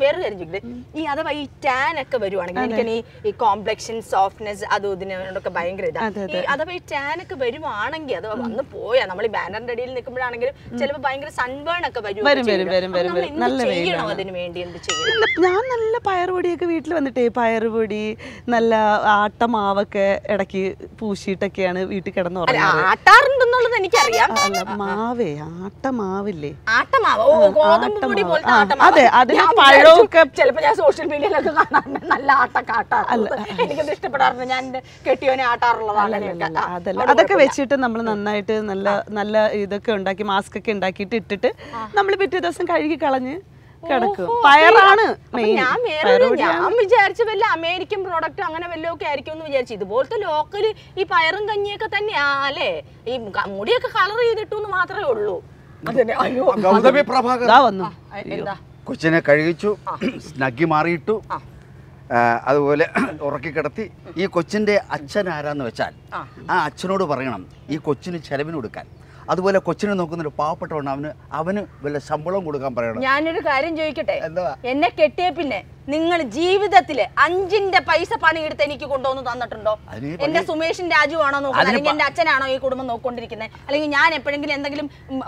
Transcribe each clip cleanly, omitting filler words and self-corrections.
വേറൊരു കാര്യം ചോദിക്കട്ടെ, ഈ അഥവാ ഈ ടാൻ ഒക്കെ വരുവാണെങ്കിൽ എനിക്ക് ഈ കോംപ്ലക്ഷൻ സോഫ്റ്റ്നെസ് അതും ഇതിനൊക്കെ ഭയങ്കര ഇതാണ്. അഥവാ ഈ ടാൻ ഒക്കെ വരുവാണെങ്കിൽ അഥവാ വന്ന് പോയാ നമ്മൾ ഈ ബാനറിന്റെ അടിയിൽ നിൽക്കുമ്പോഴാണെങ്കിലും ചിലപ്പോൾ ഭയങ്കര സൺബേൺ ഒക്കെ ചെയ്യണോ? അതിന് വേണ്ടി എന്ത് ചെയ്യണം? ഞാൻ നല്ല പയറുപൊടിയൊക്കെ വീട്ടിൽ വന്നിട്ടേ പയറുപൊടി നല്ല ആട്ടമാവൊക്കെ ഇടയ്ക്ക് പൂശിയിട്ടൊക്കെയാണ് വീട്ടിൽ കിടന്നു പറയുന്നത്. ആട്ടാറുണ്ടെന്നുള്ളത് എനിക്കറിയാം. അല്ല മാവേ ആട്ടമാവില്ലേ, അതെ അതിന് പഴമൊക്കെ ചിലപ്പോ ഞാൻ സോഷ്യൽ മീഡിയയിലൊക്കെ കാണാറുണ്ട് നല്ല ആട്ടൊക്കെ ആട്ടാറുണ്ട്. എനിക്കത് ഇഷ്ടപ്പെടാറുണ്ട്. ഞാൻ കെട്ടിയോനെ ആട്ടാറുള്ളതാണ്. അതല്ല അതൊക്കെ വെച്ചിട്ട് നമ്മൾ നന്നായിട്ട് നല്ല നല്ല ഇതൊക്കെ ഉണ്ടാക്കി മാസ്ക് ഒക്കെ ഉണ്ടാക്കിയിട്ട് ഇട്ടിട്ട് നമ്മൾ പിറ്റേ ദിവസം കഴുകി കളഞ്ഞ് കിടക്കും. പയറാണ് ഞാൻ വിചാരിച്ച വല്ല അമേരിക്കൻ പ്രോഡക്റ്റ് അങ്ങനെ വല്ലതും ഒക്കെ ആയിരിക്കും എന്ന് വിചാരിച്ചു. ഇതുപോലത്തെ ലോക്കല് ഈ പയറും കഞ്ഞിയൊക്കെ തന്നെയാ അല്ലേ? ഈ മുടിയൊക്കെ കളർ ചെയ്തിട്ടു എന്ന് മാത്രമേ ഉള്ളൂ. കൊച്ചിനെ കഴുകിച്ചു, സ്നഗ്ഗി മാറിയിട്ടു, അതുപോലെ ഉറക്കി കിടത്തി. ഈ കൊച്ചിന്റെ അച്ഛൻ ആരാന്ന് വെച്ചാൽ ആ അച്ഛനോട് പറയണം ഈ കൊച്ചിന് ചെലവിന് കൊടുക്കാൻ. അതുപോലെ കൊച്ചിനെ നോക്കുന്നൊരു പാവപ്പെട്ടവണ് അവന് വല്ല ശമ്പളം കൊടുക്കാൻ പറയണം. ഞാനൊരു കാര്യം ചോദിക്കട്ടെ, എന്നെ കെട്ടിയ പിന്നെ നിങ്ങൾ ജീവിതത്തില് 5 പൈസ പണിയെടുത്ത് എനിക്ക് കൊണ്ടുവന്ന് തന്നിട്ടുണ്ടോ? എന്റെ സുമേഷിന്റെ രാജു ആണോ നോക്കുന്നത്, അല്ലെങ്കിൽ എന്റെ അച്ഛനാണോ ഈ കുടുംബം നോക്കൊണ്ടിരിക്കുന്നത്? അല്ലെങ്കിൽ ഞാൻ എപ്പോഴെങ്കിലും എന്തെങ്കിലും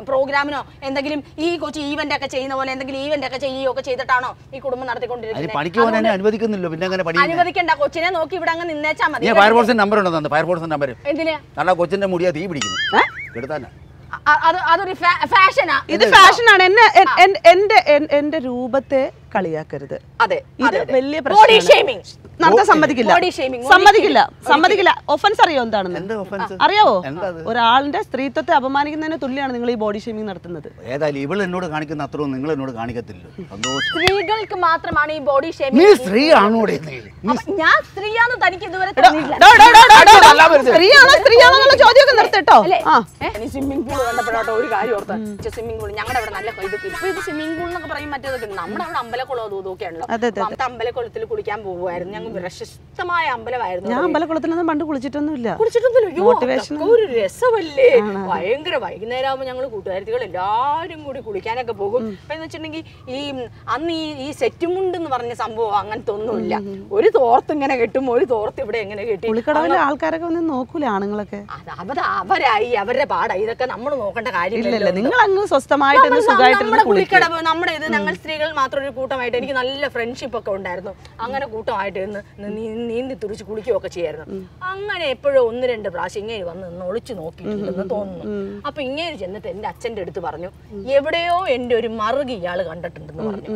പ്രോഗ്രാമിനോ എന്തെങ്കിലും ഈ കൊച്ചി ഈവന്റ് ഒക്കെ ചെയ്യുന്ന പോലെ എന്തെങ്കിലും ഈവന്റ് ഒക്കെ ചെയ്യുകയൊക്കെ ചെയ്തിട്ടാണോ ഈ കുടുംബം നടത്തിക്കൊണ്ടിരിക്കുന്നത്? അനുവദിക്കുന്നില്ലോ. പിന്നെ അനുവദിക്കണ്ട. കൊച്ചിനെ നോക്കി ഇവിടെ അങ്ങ് നിന്നേച്ചാ മതി. ഫയർഫോഴ്സിന്റെ നമ്പർ ഉണ്ടോ? ഫയർഫോഴ്സിന്റെ നമ്പർ എന്തിനാ? കൊച്ചിന്റെ മുടിയാ തീ പിടിക്കുന്നു എടുത്താനാ. അതൊരു ഫാഷനാ. ഇത് ഫാഷനാണ്. എന്റെ രൂപത്തെ കളിയാക്കരുത്. ഇത് വലിയ പ്രശ്നമാണ്. നടത്താൻ സമ്മതിക്കില്ല. ഒഫൻസ് അറിയോ എന്താണെന്ന്? അറിയാവോ? ഒരാളിന്റെ സ്ത്രീത്വത്തെ അപമാനിക്കുന്നതിന് തുല്യമാണ് നിങ്ങൾ ഈ ബോഡി ഷേമിംഗ് നടത്തുന്നത്. ഏതായാലും ഇവൾ എന്നോട് കാണിക്കുന്ന അത്രയും നിങ്ങൾ എന്നോട് കാണിക്കത്തില്ല. സ്ത്രീകൾക്ക് മാത്രമാണ് ഈ ബോഡി ഷേമിംഗ്. നീ സ്ത്രീയാണോ? ഞാൻ സ്ത്രീയാണെന്ന് തനിക്ക് ഇതുവരെ സ്ത്രീയാണോ ചോദ്യമൊക്കെ നിർത്തട്ടോ. സ്വിമ്മിംഗ് പൂൾ കണ്ടപ്പോഴാട്ടോ ഒരു കാര്യം ഓർത്ത്. സ്വിമ്മിംഗ് പൂൾ ഞങ്ങളുടെ അവിടെ നല്ല ഇപ്പൊ ഇത് സ്വിമ്മിംഗ് പൂൾ എന്നൊക്കെ പറയും. മറ്റേതൊക്കെ നമ്മുടെ അവിടെ അമ്പലക്കുളം ഇതൊക്കെയാണല്ലോ. നമുക്ക് അമ്പലക്കുളത്തിൽ കുളിക്കാൻ പോകുമായിരുന്നു. ഞങ്ങൾ പ്രശസ്തമായ അമ്പലമായിരുന്നു. ഞാൻ അമ്പലക്കുളത്തിലൊന്നും പണ്ട് കുളിച്ചിട്ടൊന്നുമില്ല. ഒരു രസമല്ലേ? ഭയങ്കര. വൈകുന്നേരം ആകുമ്പോൾ ഞങ്ങൾ കൂട്ടുകാരികൾ എല്ലാവരും കൂടി കുളിക്കാനൊക്കെ പോകും. അപ്പൊ എന്ന് വെച്ചിട്ടുണ്ടെങ്കിൽ ഈ അന്ന് ഈ സെറ്റുമുണ്ട് എന്ന് പറഞ്ഞ സംഭവം അങ്ങനത്തെ ഒന്നുമില്ല. ഒരു തോർത്ത് ഇങ്ങനെ കെട്ടും, ഒരു തോർത്ത് ഇവിടെ എങ്ങനെ കെട്ടി. പുള്ളിക്കടവിലെ ആൾക്കാരൊക്കെ ഒന്നും നോക്കൂല ആണുങ്ങളൊക്കെ. അവരായി അവരുടെ പാടായി. ഇതൊക്കെ നമ്മൾ നോക്കേണ്ട കാര്യമില്ലല്ലോ. നിങ്ങൾ അങ്ങ് സ്വസ്ഥമായിട്ട് പുള്ളിക്കടവ് നമ്മുടെ ഇത് ഞങ്ങൾ സ്ത്രീകൾ മാത്രം ഒരു കൂട്ടമായിട്ട് എനിക്ക് നല്ല ഫ്രണ്ട്ഷിപ്പ് ഒക്കെ ഉണ്ടായിരുന്നു. അങ്ങനെ കൂട്ടമായിട്ട് നീന്തി തുറിച്ച് കുളിക്കുകയൊക്കെ ചെയ്യായിരുന്നു. അങ്ങനെ എപ്പോഴും 1-2 പ്രാവശ്യം ഇങ്ങനെ വന്ന് ഒളിച്ചു നോക്കിയിട്ടുണ്ടെന്ന് തോന്നുന്നു. അപ്പൊ ഇങ്ങനെ ചെന്നിട്ട് എന്റെ അച്ഛന്റെ അടുത്ത് പറഞ്ഞു, എവിടെയോ എന്റെ ഒരു മറുകി ഇയാള് കണ്ടിട്ടുണ്ടെന്ന് പറഞ്ഞു.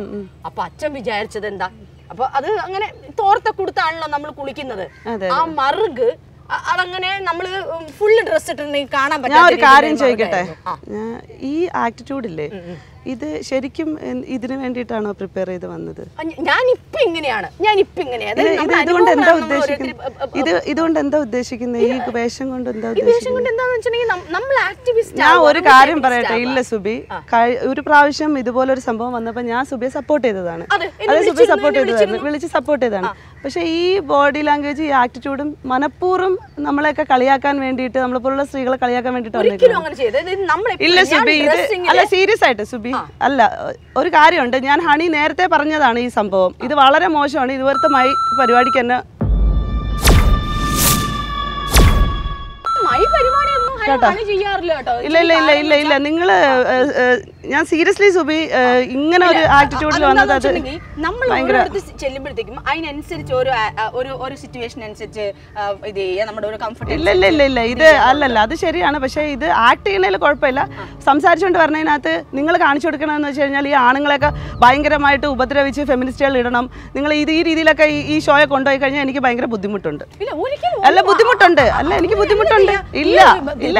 അപ്പൊ അച്ഛൻ വിചാരിച്ചത് എന്താ? അപ്പൊ അത് അങ്ങനെ തോർത്ത കൊടുത്താണല്ലോ നമ്മൾ കുളിക്കുന്നത്. ആ മറുക് അതങ്ങനെ നമ്മള് ഫുള്ള് ഡ്രസ് ഇട്ടിട്ടുണ്ടെങ്കിൽ കാണാൻ പറ്റും. ഞാൻ ഒരു കാര്യം ചോദിക്കട്ടെ, ഈ ആറ്റിറ്റ്യൂഡില്ലേ ഇത് ശരിക്കും ഇതിനു വേണ്ടിയിട്ടാണോ പ്രിപ്പയർ ചെയ്ത് വന്നത്? ഞാനിപ്പോ ഇങ്ങനെയാണ്. ഇതുകൊണ്ട് എന്താ ഉദ്ദേശിക്കുന്നത്? ഇതുകൊണ്ട് എന്താ ഉദ്ദേശിക്കുന്നത്? ഈ വേഷം കൊണ്ട് എന്താ ഉദ്ദേശിക്കുന്നത്? ഞാൻ ഒരു കാര്യം പറയട്ടെ. ഇല്ല സുബി, ഒരു പ്രാവശ്യം ഇതുപോലൊരു സംഭവം വന്നപ്പോ ഞാൻ സുബിയെ സപ്പോർട്ട് ചെയ്തതാണ്. അതെ, സുബി സപ്പോർട്ട് ചെയ്തതാണ്, വിളിച്ച് സപ്പോർട്ട് ചെയ്തതാണ്. പക്ഷെ ഈ ബോഡി ലാംഗ്വേജ്, ഈ ആറ്റിറ്റ്യൂഡും മനഃപൂർവ്വം നമ്മളെയൊക്കെ കളിയാക്കാൻ വേണ്ടിയിട്ട്, നമ്മളെപ്പോലുള്ള സ്ത്രീകളെ കളിയാക്കാൻ വേണ്ടിയിട്ടാണ്. ഇല്ല സുബി, ഇത് അല്ല, സീരിയസ് ആയിട്ട് സുബി അല്ല. ഒരു കാര്യമുണ്ട്, ഞാൻ ഹണി നേരത്തെ പറഞ്ഞതാണ് ഈ സംഭവം. ഇത് വളരെ മോശമാണ്. ഇതുപോലത്തെ പരിപാടിക്ക് തന്നെ ഇല്ല നിങ്ങള്, ഞാൻ സീരിയസ്ലി സുബി ഇങ്ങനെ ഒരു ആറ്റിറ്റ്യൂഡിൽ വന്നത് അത് ഭയങ്കര ചെല്ലുമ്പോഴത്തേക്കും അതിനനുസരിച്ച് ഒരു സിറ്റുവേഷൻ അനുസരിച്ച് ഇത് ചെയ്യാം. നമ്മുടെ ഒരു കംഫർട്ട്. ഇല്ല ഇത് അല്ലല്ല, അത് ശരിയാണ്. പക്ഷേ ഇത് ആക്ട് ചെയ്യുന്നതിൽ കുഴപ്പമില്ല. സംസാരിച്ചുകൊണ്ട് പറഞ്ഞതിനകത്ത് നിങ്ങൾ കാണിച്ചു കൊടുക്കണമെന്ന് വെച്ച് കഴിഞ്ഞാൽ ഈ ആണുങ്ങളെയൊക്കെ ഭയങ്കരമായിട്ട് ഉപദ്രവിച്ച് ഫെമിനിസ്റ്റുകൾ ഇടണം. നിങ്ങൾ ഈ രീതിയിലൊക്കെ ഈ ഷോയെ കൊണ്ടുപോയി കഴിഞ്ഞാൽ എനിക്ക് ഭയങ്കര ബുദ്ധിമുട്ടുണ്ട്. അല്ല ബുദ്ധിമുട്ടുണ്ട്, അല്ല എനിക്ക് ബുദ്ധിമുട്ടുണ്ട്. ഇല്ല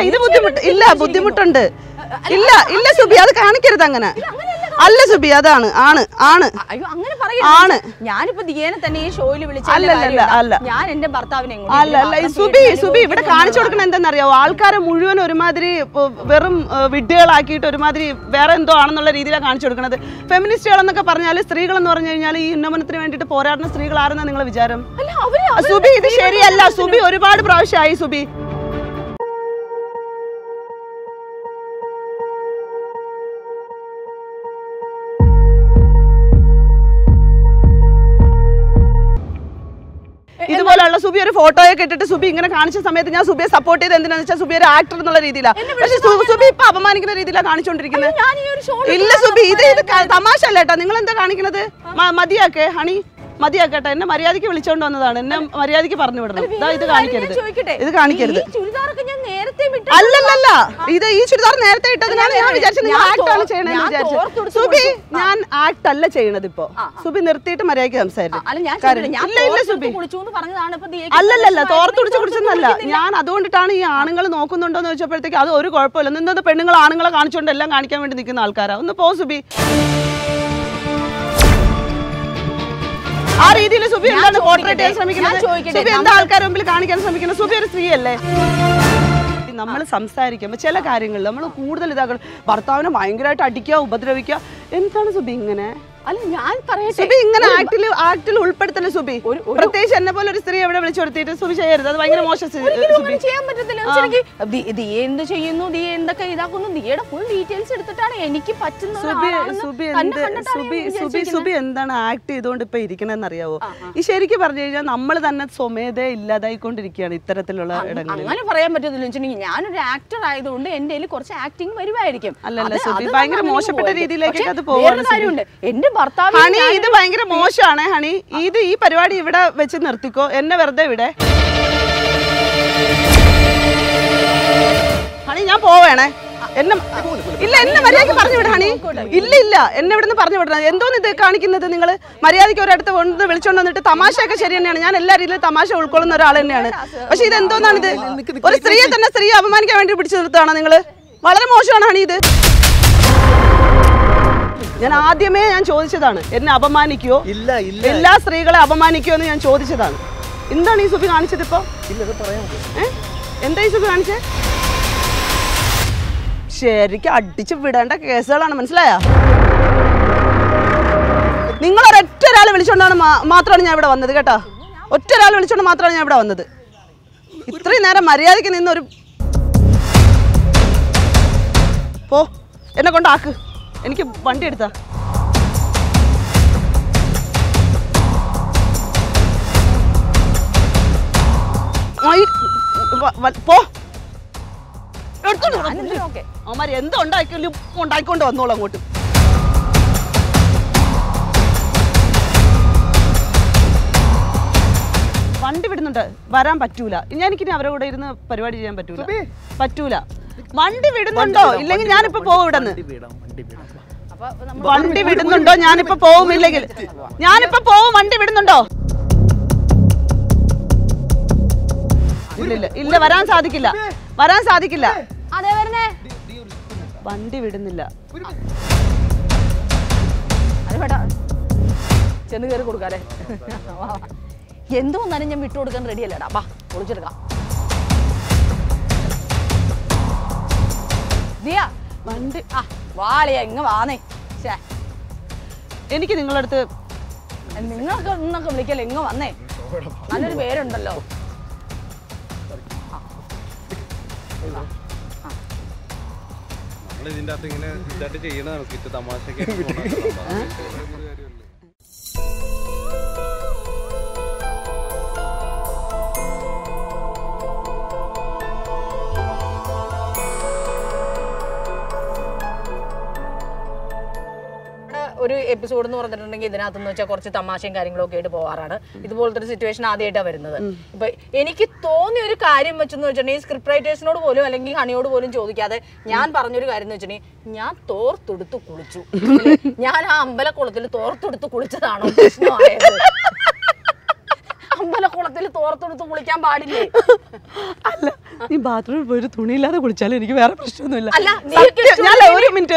ഇത് ബുദ്ധിമുട്ടുണ്ട്. ഇല്ല സുബി, അത് കാണിക്കരുത് അങ്ങനെ. അല്ല സുബി, അതാണ് ആണ്. ഞാനിപ്പോ ദിയേനെ തന്നെ ഈ ഷോയിൽ ഞാൻ എന്റെ ഭർത്താവിനെ അല്ല സുബി ഇവിടെ കാണിച്ചു കൊടുക്കണം. എന്താണെന്നറിയാവോ? ആൾക്കാരെ മുഴുവൻ ഒരുമാതിരി വെറും വിഡ്ഢികളാക്കിയിട്ട് ഒരുമാതിരി വേറെ എന്തോ ആണെന്നുള്ള രീതിയിലാണ് കാണിച്ചു കൊടുക്കുന്നത്. ഫെമിനിസ്റ്റുകൾ എന്നൊക്കെ പറഞ്ഞാൽ, സ്ത്രീകൾ എന്ന് പറഞ്ഞു കഴിഞ്ഞാൽ ഈ ഉന്നമനത്തിന് വേണ്ടിയിട്ട് പോരാടുന്ന സ്ത്രീകൾ ആരെന്നാ നിങ്ങളെ വിചാരം? സുബി ഇത് ശരിയല്ല. സുബി ഒരുപാട് പ്രാവശ്യമായി സുബി. സുബി ഒരു ഫോട്ടോയൊക്കെ ഇട്ടിട്ട് സുബി ഇങ്ങനെ കാണിച്ച സമയത്ത് ഞാൻ സുബിയെ സപ്പോർട്ട് ചെയ്ത് എന്തിനാന്ന് വെച്ചാൽ സുബി ഒരു ആക്ടർ എന്നുള്ള രീതിയിലാണ്. പക്ഷെ സുബി ഇപ്പൊ അപമാനിക്കുന്ന രീതിയിലാണ് കാണിച്ചോണ്ടിരിക്കുന്നത്. ഇല്ല സുബി, ഇത് തമാശ അല്ല കേട്ടോ. നിങ്ങൾ എന്താ കാണിക്കുന്നത്? മതിയാക്കേ ഹണി, മതിയാക്കട്ടെ. എന്നെ മര്യാദയ്ക്ക് വിളിച്ചോണ്ട് വന്നതാണ്. എന്നെ മര്യാദയ്ക്ക് പറഞ്ഞു വിടണം. ഇത് കാണിക്കരുത്, ഇത് കാണിക്കരുത്. അല്ലല്ല, ഇത് ഈ ചുരിദാർ നേരത്തെ ഇട്ടതിനാണ് ഞാൻ വിചാരിച്ചത് ആക്ട് ആണ് ചെയ്യണമെന്ന് വിചാരിച്ചു. സുബി, ഞാൻ ആക്ട് അല്ല ചെയ്യണത് ഇപ്പൊ. സുബി നിർത്തിയിട്ട് മര്യാദയ്ക്ക് സംസാരിക്കും. അല്ലല്ല, തോർത്തുടിച്ച് കുടിച്ചെന്നല്ല ഞാൻ. അതുകൊണ്ടിട്ടാണ് ഈ ആണുങ്ങൾ നോക്കുന്നുണ്ടോ എന്ന് ചോദിച്ചപ്പോഴത്തേക്ക് അത് ഒരു കുഴപ്പമില്ല. നിന്നത് പെണ്ണുങ്ങൾ ആണുങ്ങളെ കാണിച്ചുകൊണ്ട് എല്ലാം കാണിക്കാൻ വേണ്ടി നിൽക്കുന്ന ആൾക്കാരാ. ഒന്ന് പോ സുബി. ആ രീതിയിൽ സുബി എന്താണ് പോർട്രേറ്റ് ചെയ്യാൻ ശ്രമിക്കുന്നത്? സുബി എന്താ ആൾക്കാരുടെ മുമ്പിൽ കാണിക്കാൻ ശ്രമിക്കുന്നത്? സുബി ഒരു സ്ത്രീയല്ലേ? നമ്മൾ സംസാരിക്കുമ്പോൾ ചില കാര്യങ്ങളിൽ നമ്മൾ കൂടുതൽ ഇതാക്കണം. ഭർത്താവിനെ ഭയങ്കരമായിട്ട് അടിക്കുക, ഉപദ്രവിക്കുക. എന്താണ് സുബി ഇങ്ങനെ? അല്ല ഞാൻ പറയട്ടെ, സുബി ഇങ്ങനെ ആക്ടിൽ ഉൾപ്പെടുത്തല്ലേ സുബി? പ്രത്യേകിച്ച് എന്നെ പോലെ ഒരു സ്ത്രീ എവിടെ വിളിച്ചു കൊടുത്തിട്ട് സുബി ചെയ്യരുത്. അത് ഭയങ്കര മോശം. ചെയ്യാൻ പറ്റത്തില്ല. ദിയ എന്ത് ചെയ്യുന്നു, ദിയ എന്തൊക്കെ ഇതാക്കുന്നു, ദിയയുടെ ഫുൾ ഡീറ്റെയിൽസ് എടുത്തിട്ടാണ് എനിക്ക് പറ്റുന്നത്. സുബി എന്താണ് ആക്ട് ചെയ്തുകൊണ്ട് ഇപ്പൊ ഇരിക്കണെന്ന് അറിയാവോ? ഈ ശരിക്കും പറഞ്ഞു കഴിഞ്ഞാൽ നമ്മൾ തന്നെ സ്വമേധയെ ഇല്ലാതായിക്കൊണ്ടിരിക്കുകയാണ് ഇത്തരത്തിലുള്ള ഇടങ്ങളിൽ. അങ്ങനെ പറയാൻ പറ്റത്തില്ല. വെച്ചിട്ടുണ്ടെങ്കിൽ ഞാനൊരു ആക്ടർ ആയതുകൊണ്ട് എന്റെ കയ്യിൽ കുറച്ച് ആക്ടിങ് വരുമായിരിക്കും. അല്ലല്ല സുബി, ഭയങ്കര മോശപ്പെട്ട രീതിയിലേക്ക് അത് പോകുന്നുണ്ട്. എന്റെ ഹണി, ഇത് ഭയങ്കര മോശമാണ് ഹണി. ഈ പരിപാടി ഇവിടെ വെച്ച് നിർത്തിക്കോ. എന്നെ വെറുതെ വിടെ ഹണി. ഞാൻ പോവേണേ. എന്നെ മര്യാദയ്ക്ക് പറഞ്ഞു വിട ഹണി. ഇല്ല, എന്നെ ഇവിടുന്ന് പറഞ്ഞു വിടണം. എന്തോന്ന് ഇത് കാണിക്കുന്നത് നിങ്ങൾ? മര്യാദയ്ക്ക് ഒരിടത്ത് കൊണ്ട് വിളിച്ചോണ്ട് വന്നിട്ട് തമാശയൊക്കെ ശരി തന്നെയാണ്. ഞാൻ എല്ലാ രീതിയിലും തമാശ ഉൾക്കൊള്ളുന്ന ഒരാൾ തന്നെയാണ്. പക്ഷെ ഇത് എന്തോന്നാണിത്? ഒരു സ്ത്രീയെ തന്നെ സ്ത്രീയെ അപമാനിക്കാൻ വേണ്ടി പിടിച്ചു നിർത്തുകയാണോ നിങ്ങൾ? വളരെ മോശമാണ് ഹണി ഇത്. ഞാൻ ആദ്യമേ ചോദിച്ചതാണ്, എന്നെ അപമാനിക്കുവോ, എല്ലാ സ്ത്രീകളെ അപമാനിക്കുവോ എന്ന് ഞാൻ ചോദിച്ചതാണ്. എന്താണ് ഈ സുബി കാണിച്ചത് ഇപ്പൊ? എന്താ ഈ സുബി കാണിച്ചേ? ശരിക്കും അടിച്ച് വിടേണ്ട കേസുകളാണ്, മനസ്സിലായോ? നിങ്ങൾ ഒരൊറ്റ ഒരാൾ വിളിച്ചോണ്ടാണ് മാത്രമാണ് ഞാൻ ഇവിടെ വന്നത് കേട്ടോ. ഒറ്റ ഒരാൾ വിളിച്ചോണ്ട് മാത്രമാണ് ഞാൻ ഇവിടെ വന്നത്. ഇത്രയും നേരം മര്യാദയ്ക്ക് നിന്നൊരു പോ, എന്നെ കൊണ്ടാക്ക്. എനിക്ക് വണ്ടി എടുത്താ പോ. അവന്മാര് എന്തോ ഉണ്ടായിക്കൊണ്ട് വന്നോളൂ അങ്ങോട്ട്. വണ്ടി വിടുന്നുണ്ട്, വരാൻ പറ്റൂല. എനിക്കിനി അവരുടെ കൂടെ ഇരുന്ന് പരിപാടി ചെയ്യാൻ പറ്റൂല. വണ്ടി വിടുന്നുണ്ടോ? ഇല്ലെങ്കിൽ ഞാനിപ്പോ പോവും ഇവിടെന്ന്. വണ്ടി വിടുന്നുണ്ടോ? ഞാനിപ്പോ പോവും. ഇല്ലെങ്കിൽ ഞാനിപ്പോ പോവും. വണ്ടി വിടുന്നുണ്ടോ? ഇല്ല, വരാൻ സാധിക്കില്ല. വണ്ടി വിടുന്നില്ല. ചെന്ന് കയറി കൊടുക്കാല്ലേ? എന്തോ എന്നാലും ഞാൻ വിട്ടുകൊടുക്കാൻ റെഡി അല്ലേടാ. വാ, പൊളിച്ചെടുക്കാം. വണ്ടി വാളിയ എങ്ങ വാന്നേ. എനിക്ക് നിങ്ങളടുത്ത് നിങ്ങൾക്ക് ഒന്നൊക്കെ വിളിക്കല്ലേ, എങ്ങ വന്നേ. നല്ലൊരു പേരുണ്ടല്ലോ. ഇതിന്റെ അകത്ത് ഇങ്ങനെ ഇതായിട്ട് ചെയ്യണതാണ് തമാശക്ക്. ഒരു എപ്പിസോഡ് എന്ന് പറഞ്ഞിട്ടുണ്ടെങ്കിൽ ഇതിനകത്തെന്ന് വെച്ചാൽ കുറച്ച് തമാശയും കാര്യങ്ങളൊക്കെ ആയിട്ട് പോകാറാണ്. ഇതുപോലത്തെ ഒരു സിറ്റുവേഷൻ ആദ്യമായിട്ടാണ് വരുന്നത്. ഇപ്പൊ എനിക്ക് തോന്നിയ ഒരു കാര്യം വെച്ചെന്ന് വെച്ചിട്ടുണ്ടെങ്കിൽ സ്ക്രിപ്റ്റ് റൈറ്റേഴ്സിനോട് പോലും അല്ലെങ്കിൽ ഹണിയോട് പോലും ചോദിക്കാതെ ഞാൻ പറഞ്ഞൊരു കാര്യം എന്ന് വെച്ചിട്ടുണ്ടെങ്കിൽ ഞാൻ തോർത്തെടുത്ത് കുളിച്ചു. ഞാൻ ആ അമ്പലക്കുളത്തിൽ തോർത്തെടുത്ത് കുളിച്ചതാണോ പ്രശ്നമായത്? അമ്പലക്കുളത്തിൽ തോർത്തെടുത്ത് കുളിക്കാൻ പാടില്ലേ? അല്ല, നീ ബാത്റൂമിൽ പോയിട്ട് തുണിയില്ലാതെ കുളിച്ചാലും എനിക്ക് വേറെ പ്രശ്നമൊന്നുമില്ല. ഒരു മിനിറ്റ്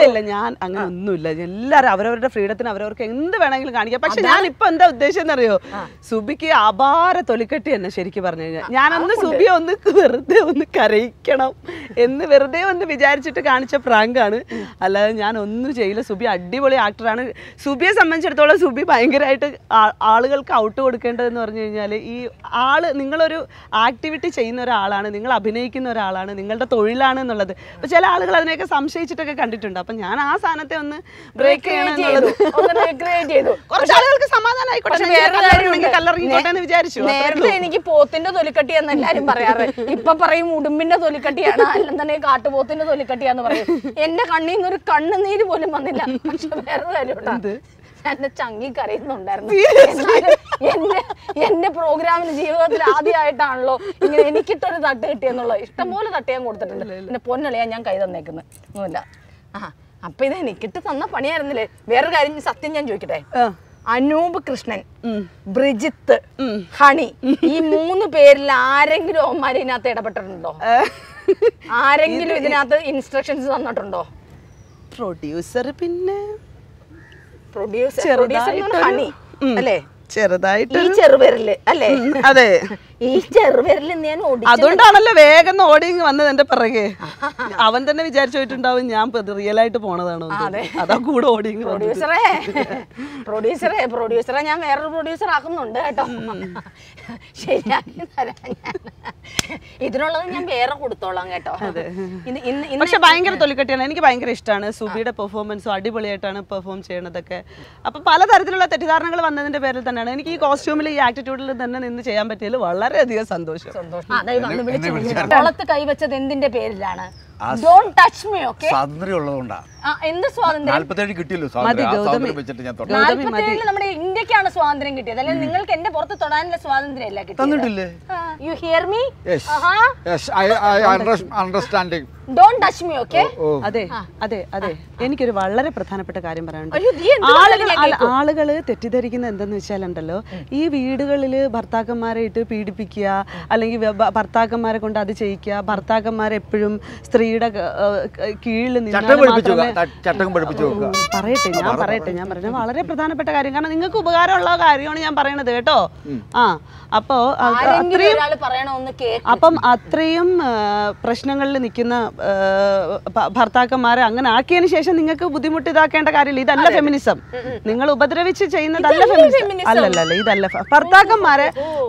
ഇല്ല, ഞാൻ അങ്ങനെ ഒന്നുമില്ല. എല്ലാവരും അവരവരുടെ ഫ്രീഡത്തിന് അവരവർക്ക് എന്ത് വേണമെങ്കിലും കാണിക്കാം. പക്ഷെ ഞാൻ ഇപ്പൊ എന്താ ഉദ്ദേശം എന്നറിയോ? സുബിക്ക് അപാര തൊലിക്കെട്ടി തന്നെ ശരിക്കും പറഞ്ഞു കഴിഞ്ഞാൽ. ഞാനൊന്ന് സുബിയെ വെറുതെ ഒന്ന് കരയിക്കണം എന്ന് വെറുതെ ഒന്ന് വിചാരിച്ചിട്ട് കാണിച്ച പ്രാങ്കാണ്. അല്ലാതെ ഞാൻ ഒന്നും ചെയ്യില്ല. സുബി അടിപൊളി ആക്ടറാണ്. സുബിയെ സംബന്ധിച്ചിടത്തോളം സുബി ഭയങ്കരമായിട്ട് ആളുകൾക്ക് ഔട്ട് കൊടുക്കേണ്ടതെന്ന് പറഞ്ഞു കഴിഞ്ഞാൽ ഈ നിങ്ങളൊരു ആക്ടിവിറ്റി ചെയ്യുന്ന ഒരാളാണ്, നിങ്ങൾ അഭിനയിക്കുന്ന ഒരാളാണ്, നിങ്ങളുടെ തൊഴിലാണ് എന്നുള്ളത്. അപ്പോൾ ചില ആളുകൾ അതിനെയൊക്കെ സംശയിച്ചിട്ടൊക്കെ കണ്ടിട്ടുണ്ട്. അപ്പം ഞാൻ ആ സാധനത്തെ ഒന്ന് ബ്രേക്ക് ചെയ്യണം എന്നുള്ളത്. കുറച്ച് ആളുകൾക്ക് സമാധാനമായിക്കോട്ടെ, കല്ലറിയിക്കോട്ടെ എന്ന് വിചാരിച്ചു. നേരത്തെ എനിക്ക് പോത്തിന്റെ തൊലിക്കട്ടി എന്ന് എല്ലാരും പറയാറ്, ഇപ്പൊ പറയും ഉടുമ്പിന്റെ തൊലിക്കട്ടിയാണ്, അല്ലെന്നുണ്ടെങ്കിൽ കാട്ടുപോത്തിന്റെ തൊലിക്കട്ടിയാന്ന് പറയും. എന്റെ കണ്ണിൽ നിന്നൊരു കണ്ണുനീര് പോലും വന്നില്ല. പക്ഷെ വേറെ കാര്യമുണ്ട്, എന്നെ ചങ്ങി കരയുന്നുണ്ടായിരുന്നു. എന്റെ പ്രോഗ്രാമിന് ജീവിതത്തിൽ ആദ്യമായിട്ടാണല്ലോ ഇങ്ങനെ എനിക്കിട്ടൊരു തട്ട് കിട്ടിയെന്നുള്ളത്. ഇഷ്ടംപോലെ തട്ട് ഞാൻ കൊടുത്തിട്ടുണ്ട്. എന്റെ പൊന്നളിയാ ഞാൻ കൈ തന്നേക്കുന്നത് ഒന്നുമില്ല. അപ്പൊ ഇത് എനിക്കിട്ട് തന്ന പണിയായിരുന്നില്ലേ. വേറൊരു കാര്യം സത്യം ഞാൻ ചോദിക്കട്ടെ, അനൂപ് കൃഷ്ണൻ, ബ്രിജിത്ത്, ഹണി, ഈ 3 പേരിൽ ആരെങ്കിലും അവന്മാർ ഇതിനകത്ത് ഇടപെട്ടിട്ടുണ്ടോ? ആരെങ്കിലും ഇതിനകത്ത് ഇൻസ്ട്രക്ഷൻസ് തന്നിട്ടുണ്ടോ? പ്രൊഡ്യൂസർ, പിന്നെ പ്രൊഡ്യൂസർ ഹണി അല്ലേ, ചെറുതായിട്ട് ഈ ചെറുപേരില് അല്ലേ? അതെ, ഈ ചെറുപേരിൽ ഞാൻ ഓടി. അതുകൊണ്ടാണല്ലോ വേഗം ഓടി വന്നത് എന്റെ പിറകെ. അവൻ തന്നെ വിചാരിച്ചു പോയിട്ടുണ്ടാവും ഞാൻ റിയൽ ആയിട്ട് പോണതാണോ, അതാ കൂടെ ഓടി. പ്രൊഡ്യൂസറെ ഞാൻ വേറൊരു പ്രൊഡ്യൂസർ ആക്കുന്നുണ്ട് കേട്ടോ. ശരിയാക്കി തരാം ഞാൻ. ഇതിനുള്ളത് ഞാൻ വേറെ കൊടുത്തോളാം കേട്ടോ. പക്ഷെ ഭയങ്കര തൊലിക്കട്ടിയാണ്. എനിക്ക് ഭയങ്കര ഇഷ്ടമാണ് സുബിയുടെ പെർഫോമൻസും. അടിപൊളിയായിട്ടാണ് പെർഫോം ചെയ്യണതൊക്കെ. അപ്പൊ പലതരത്തിലുള്ള തെറ്റിദ്ധാരണകൾ വന്നതിന്റെ പേരിൽ തന്നെയാണ് എനിക്ക് ഈ കോസ്റ്റ്യൂമിൽ ഈ ആറ്റിറ്റ്യൂഡിൽ തന്നെ നിന്ന് ചെയ്യാൻ പറ്റിയതിൽ വളരെയധികം സന്തോഷം. കൈവച്ചത് എന്തിന്റെ പേരിലാണ്? Don't touch me, okay? സ്വാതന്ത്ര്യം ഉള്ളതുകൊണ്ടാ. എന്ത് സ്വാതന്ത്ര്യം? 47 കിട്ടിയല്ലോ സ്വാതന്ത്ര്യം വെച്ചിട്ട് ഞാൻ 47 നമ്മുടെ ഇന്ത്യക്കാണ് സ്വാതന്ത്ര്യം കിട്ടിയത്, അല്ലെങ്കിൽ നിങ്ങൾക്ക് എന്റെ പുറത്ത് തൊടാനുള്ള സ്വാതന്ത്ര്യം അല്ല കിട്ടിയത്. You hear me? Yes. Yes, I understanding. Don't touch me, okay? അതെ അതെ അതെ, എനിക്കൊരു വളരെ പ്രധാനപ്പെട്ട കാര്യം പറയാനുണ്ട്. ആളുകള് തെറ്റിദ്ധരിക്കുന്നത് എന്തെന്ന് വെച്ചാലുണ്ടല്ലോ, ഈ വീടുകളിൽ ഭർത്താക്കന്മാരെ ഇട്ട് പീഡിപ്പിക്കുക, അല്ലെങ്കിൽ ഭർത്താക്കന്മാരെ കൊണ്ട് അത് ചെയ്യിക്കുക, ഭർത്താക്കന്മാരെ എപ്പോഴും സ്ത്രീയുടെ കീഴിൽ പറയട്ടെ വളരെ പ്രധാനപ്പെട്ട കാര്യം. കാരണം നിങ്ങൾക്ക് ഉപകാരമുള്ള കാര്യമാണ് ഞാൻ പറയണത് കേട്ടോ. അപ്പോ അത്രയും പ്രശ്നങ്ങളിൽ നിൽക്കുന്ന ഭർത്താക്കന്മാരെ അങ്ങനെ ആക്കിയതിനു ശേഷം നിങ്ങൾക്ക് ബുദ്ധിമുട്ട് ഇതാക്കേണ്ട കാര്യമില്ല. ഇതല്ല ഫെമിനിസം. നിങ്ങൾ ഉപദ്രവിച്ച് ചെയ്യുന്നതല്ല ഫെമിനിസം. അല്ലല്ല, ഇതല്ല.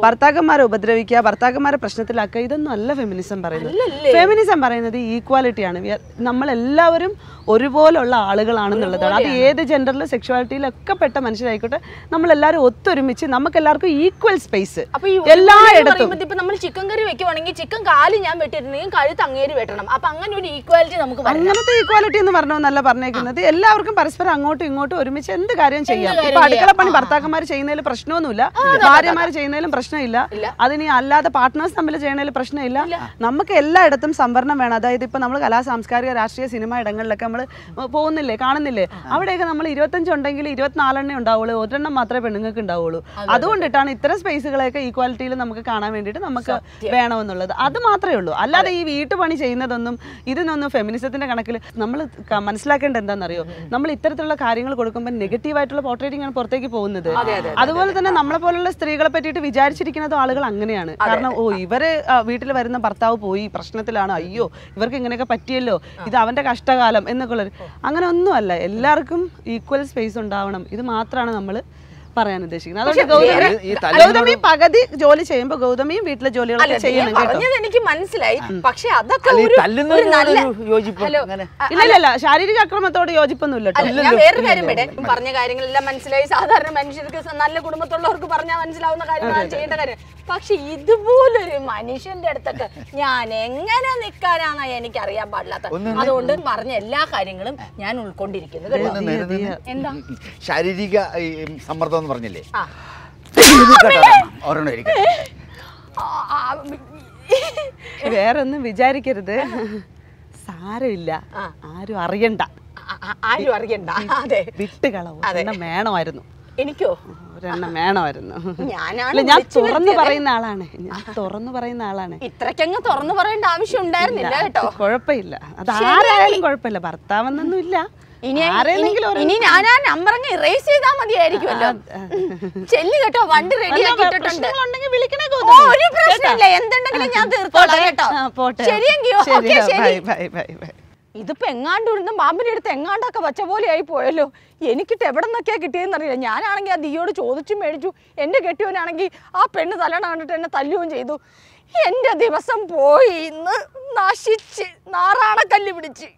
ഭർത്താക്കന്മാരെ ഉപദ്രവിക്കുക, ഭർത്താക്കന്മാരെ പ്രശ്നത്തിലാക്കുക, ഇതൊന്നും അല്ല ഫെമിനിസം പറയുന്നത്. ഫെമിനിസം പറയുന്നത് ഈക്വാലിറ്റിയാണ്. നമ്മളെല്ലാവരും ഒരുപോലുള്ള ആളുകളാണെന്നുള്ളതാണ്. അത് ഏത് ജെൻഡറിലും സെക്ഷുവാലിറ്റിയിലൊക്കെ പെട്ട മനുഷ്യരായിക്കോട്ടെ, നമ്മളെല്ലാവരും ഒത്തൊരുമിച്ച് നമുക്കെല്ലാവർക്കും ഈക്വൽ സ്പേസ് എല്ലായിടത്തും. നമ്മൾ ചിക്കൻ കറി വെക്കുവാണെങ്കിൽ ചിക്കൻ കാല് ഞാൻ വെട്ടിയിരുന്നെങ്കിൽ കഴുത്ത് അങ്ങേര് വെട്ടണം. അപ്പൊ അങ്ങനെ ഒരു ഈക്വാലിറ്റി നമുക്ക് അങ്ങനത്തെ ഈക്വാലിറ്റി എന്ന് പറഞ്ഞോന്നല്ല പറഞ്ഞേക്കുന്നത്. എല്ലാവർക്കും പരസ്പരം അങ്ങോട്ടും ഇങ്ങോട്ടും ഒരുമിച്ച് എന്ത് കാര്യം ചെയ്യാം. ഇപ്പൊ അടുക്കള പണി ഭർത്താക്കന്മാർ ചെയ്യുന്നതിൽ പ്രശ്നമൊന്നുമില്ല, ഭാര്യമാര് ചെയ്യുന്നതിലും പ്രശ്നമില്ല, അതിന് അല്ലാതെ പാർട്ട്നേഴ്സ് തമ്മിൽ ചെയ്യുന്നതിൽ പ്രശ്നമില്ല. നമുക്ക് എല്ലായിടത്തും സംവരണം വേണം. അതായത് ഇപ്പൊ നമ്മൾ കലാ സാംസ്കാരിക രാഷ്ട്രീയ സിനിമ ഇടങ്ങളിലൊക്കെ നമ്മൾ പോകുന്നില്ലേ, കാണുന്നില്ലേ, അവിടെയൊക്കെ നമ്മൾ 25 ഉണ്ടെങ്കിൽ 24 ഉണ്ടാവുള്ളൂ, 1 മാത്രമേ പെണ്ണുങ്ങൾക്ക് ഉണ്ടാവുള്ളൂ. അതുകൊണ്ടിട്ടാണ് ഇത്തരം സ്പേസുകളെയൊക്കെ ഈക്വാലിറ്റിയിൽ നമുക്ക് കാണാൻ വേണ്ടിയിട്ട് നമുക്ക് വേണമെന്നുള്ളത്. അത് മാത്രമേ ഉള്ളൂ. അല്ലാതെ ഈ വീട്ടുപണി ചെയ്യുന്നതൊന്നും ഇതിനൊന്നും ഫെമിനിസത്തിന്റെ കണക്കിൽ നമ്മൾ മനസ്സിലാക്കേണ്ടത് എന്താണെന്നറിയോ, നമ്മൾ ഇത്തരത്തിലുള്ള കാര്യങ്ങൾ കൊടുക്കുമ്പോൾ നെഗറ്റീവായിട്ടുള്ള പോർട്രേറ്റിംഗ് ആണ് പുറത്തേക്ക് പോകുന്നത്. അതുപോലെ തന്നെ നമ്മളെ പോലുള്ള സ്ത്രീകളെ പറ്റിയിട്ട് വിചാരിച്ചിരിക്കുന്നത് ആളുകൾ അങ്ങനെയാണ്. കാരണം ഇവര് വീട്ടിൽ വരുന്ന ഭർത്താവ് പോയി പ്രശ്നത്തിലാണ്, അയ്യോ ഇവർക്ക് ഇങ്ങനെയൊക്കെ പറ്റിയല്ലോ, ഇത് അവന്റെ കഷ്ടകാലം എന്നൊക്കെ ഉള്ളത്. അങ്ങനെ ഒന്നുമല്ല. എല്ലാവർക്കും ഈക്വൽ സ്പേസ് ഉണ്ടാവണം. ഇത് മാത്രമാണ് നമ്മൾ പറയാൻ ഉദ്ദേശിക്കുന്നത്. അതുകൊണ്ട് ഗൗതമി പകുതി ജോലി ചെയ്യുമ്പോൾ ഗൗതമിയും വീട്ടിലെ ജോലികളൊക്കെ ചെയ്യണം കേട്ടോ. എനിക്ക് മനസ്സിലായി. പക്ഷെ അതൊക്കെ ഇല്ല, ശാരീരിക അക്രമത്തോട് യോജിപ്പൊന്നുമില്ല കേട്ടോ. ഞാൻ വേറൊരു കാര്യം വേണ്ടേ, പറഞ്ഞ കാര്യങ്ങളെല്ലാം മനസ്സിലായി. സാധാരണ മനുഷ്യർക്ക് നല്ല കുടുംബത്തുള്ളവർക്ക് പറഞ്ഞാൽ മനസ്സിലാവുന്ന കാര്യങ്ങളാണ് ചെയ്യേണ്ട കാര്യം. പക്ഷെ ഇതുപോലൊരു മനുഷ്യന്റെ അടുത്തൊക്കെ ഞാൻ എങ്ങനെ നിൽക്കാനാണ് എനിക്ക് അറിയാൻ പാടില്ലാത്ത. അതുകൊണ്ട് പറഞ്ഞ എല്ലാ കാര്യങ്ങളും ഞാൻ ഉൾക്കൊണ്ടിരിക്കുന്നു. എന്താ ശാരീരിക സമ്മർദ്ദം പറഞ്ഞില്ലേ, വേറൊന്നും വിചാരിക്കരുത്, സാരമില്ല, ആരും അറിയണ്ട. അതെ, വിട്ടുകളവും വേണമായിരുന്നു. എനിക്കോ ഒരെണ്ണം വേണമായിരുന്നു. ഞാൻ തുറന്നു പറയുന്ന ആളാണ്. ഇത്രക്കങ്ങ് തുറന്നു പറയേണ്ട ആവശ്യം ഉണ്ടായിരുന്നില്ല കേട്ടോ. കുഴപ്പമില്ല, അത് ആരായാലും കുഴപ്പമില്ല, ഭർത്താവെന്നൊന്നും ഇല്ല. ഇനി ഞാൻ ആ നമ്പർ അങ്ങ് ഇറേസ് ചെയ്താൽ മതിയായിരിക്കുമല്ലോ. ചെല്ലു കേട്ടോ, വണ്ടി റെഡി ആക്കിയിട്ടുണ്ട്. ഒരു പ്രശ്നമില്ല, എന്തുണ്ടെങ്കിലും ഞാൻ തീർത്തോളാം കേട്ടോ. ശരിയെങ്കിയോ? ഇതിപ്പോൾ എങ്ങാണ്ട് ഇരുന്ന് പാമ്പിൻ്റെ അടുത്ത് എങ്ങാണ്ടൊക്കെ വച്ച പോലെ ആയി പോയല്ലോ. എനിക്കിട്ട് എവിടെ നിന്നൊക്കെയാണ് കിട്ടിയതെന്നറിയില്ല. ഞാനാണെങ്കിൽ ആ ദിയോട് ചോദിച്ചും മേടിച്ചു. എൻ്റെ കെട്ടിയവനാണെങ്കിൽ ആ പെണ്ണ് തലണ കണ്ടിട്ട് എന്നെ തല്ലുകയും ചെയ്തു. എൻ്റെ ദിവസം പോയി, ഇന്ന് നശിച്ച് നാറാണക്കല്ല് പിടിച്ച്.